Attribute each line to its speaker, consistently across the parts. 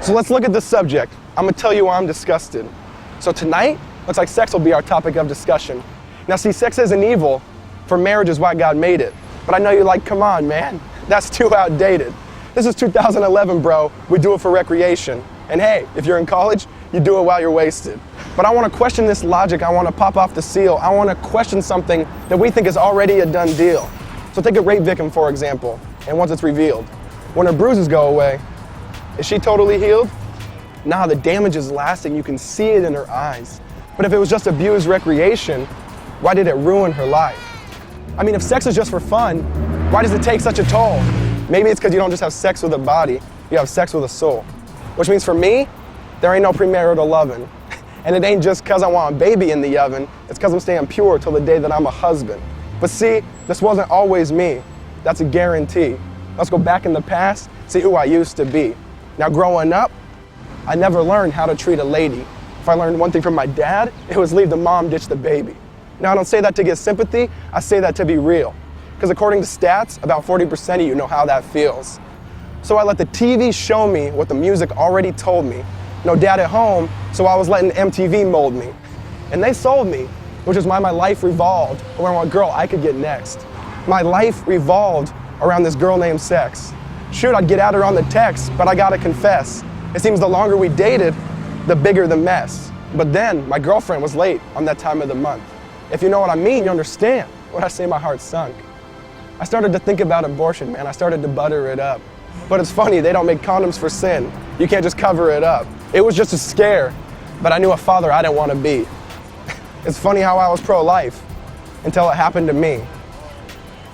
Speaker 1: So let's look at this subject. I'm gonna tell you why I'm disgusted. So tonight, looks like sex will be our topic of discussion. Now see, sex isn't evil, for marriage is why God made it. But I know you're like, come on, man, that's too outdated. This is 2011, bro. We do it for recreation. And hey, if you're in college, you do it while you're wasted. But I wanna question this logic. I wanna pop off the seal. I wanna question something that we think is already a done deal. So take a rape victim, for example, and once it's revealed, when her bruises go away, is she totally healed? Nah, the damage is lasting. You can see it in her eyes. But if it was just abused recreation, why did it ruin her life? I mean, if sex is just for fun, why does it take such a toll? Maybe it's because you don't just have sex with a body, you have sex with a soul. Which means for me, there ain't no premarital loving. And it ain't just because I want a baby in the oven, it's because I'm staying pure till the day that I'm a husband. But see, this wasn't always me. That's a guarantee. Let's go back in the past, see who I used to be. Now growing up, I never learned how to treat a lady. If I learned one thing from my dad, it was leave the mom, ditch the baby. Now I don't say that to get sympathy, I say that to be real. Because according to stats, about 40% of you know how that feels. So I let the TV show me what the music already told me. No dad at home, so I was letting MTV mold me. And they sold me, which is why my life revolved around what girl I could get next. My life revolved around this girl named sex. Shoot, I'd get at her on the text, but I gotta confess, it seems the longer we dated, the bigger the mess. But then, my girlfriend was late on that time of the month. If you know what I mean, you understand when I say my heart sunk. I started to think about abortion, man. I started to butter it up. But it's funny, they don't make condoms for sin. You can't just cover it up. It was just a scare, but I knew a father I didn't want to be. It's funny how I was pro-life until it happened to me.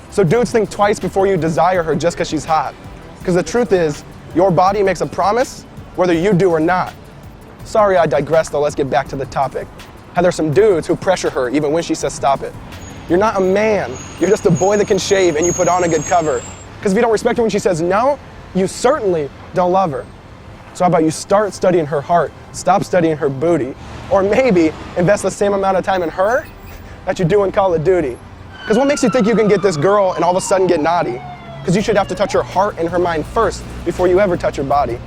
Speaker 1: So dudes, think twice before you desire her just because she's hot. Because the truth is, your body makes a promise whether you do or not. Sorry I digressed though, let's get back to the topic. How there's some dudes who pressure her even when she says stop it. You're not a man, you're just a boy that can shave and you put on a good cover. Because if you don't respect her when she says no, you certainly don't love her. So how about you start studying her heart, stop studying her booty, or maybe invest the same amount of time in her that you do in Call of Duty. Because what makes you think you can get this girl and all of a sudden get naughty? Because you should have to touch her heart and her mind first before you ever touch her body.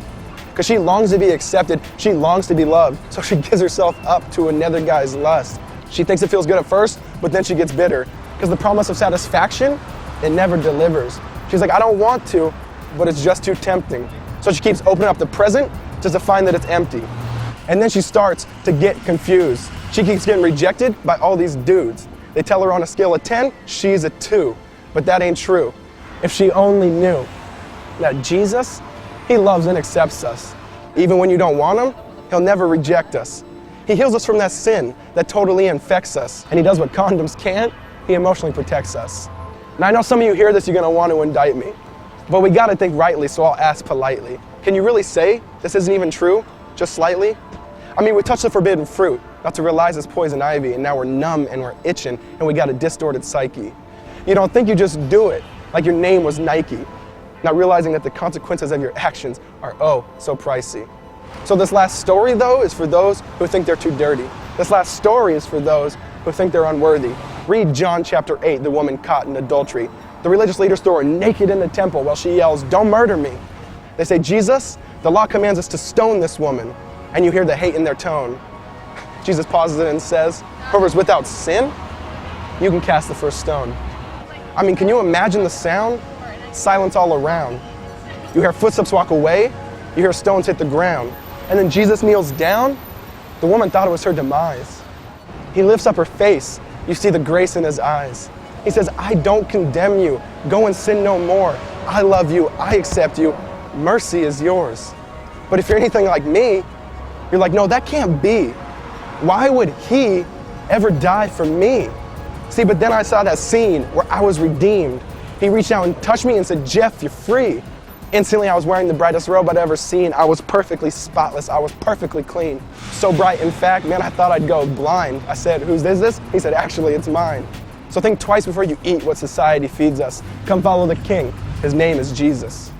Speaker 1: Because she longs to be accepted, she longs to be loved, so she gives herself up to another guy's lust. She thinks it feels good at first, but then she gets bitter. Because the promise of satisfaction, it never delivers. She's like, I don't want to, but it's just too tempting. So she keeps opening up the present just to find that it's empty. And then she starts to get confused. She keeps getting rejected by all these dudes. They tell her on a scale of 10, she's a 2. But that ain't true. If she only knew that Jesus, he loves and accepts us. Even when you don't want him, he'll never reject us. He heals us from that sin that totally infects us. And he does what condoms can't, he emotionally protects us. Now I know some of you hear this, you're gonna want to indict me. But we gotta think rightly, so I'll ask politely. Can you really say this isn't even true, just slightly? I mean, we touched the forbidden fruit, not to realize it's poison ivy, and now we're numb and we're itching, and we got a distorted psyche. You don't think you just do it, like your name was Nike, not realizing that the consequences of your actions are oh so pricey. So this last story though is for those who think they're too dirty. This last story is for those who think they're unworthy. Read John chapter 8, the woman caught in adultery. The religious leaders throw her naked in the temple while she yells, "Don't murder me." They say, Jesus, the law commands us to stone this woman. And you hear the hate in their tone. Jesus pauses it and says, whoever's without sin, you can cast the first stone. I mean, can you imagine the sound? Silence all around. You hear footsteps walk away, you hear stones hit the ground. And then Jesus kneels down. The woman thought it was her demise. He lifts up her face. You see the grace in his eyes. He says, I don't condemn you. Go and sin no more. I love you. I accept you. Mercy is yours. But if you're anything like me, you're like, no, that can't be. Why would he ever die for me? See, but then I saw that scene where I was redeemed. He reached out and touched me and said, Jeff, you're free. Instantly, I was wearing the brightest robe I'd ever seen. I was perfectly spotless. I was perfectly clean. So bright, in fact, man, I thought I'd go blind. I said, whose is this? He said, actually, it's mine. So think twice before you eat what society feeds us. Come follow the King. His name is Jesus.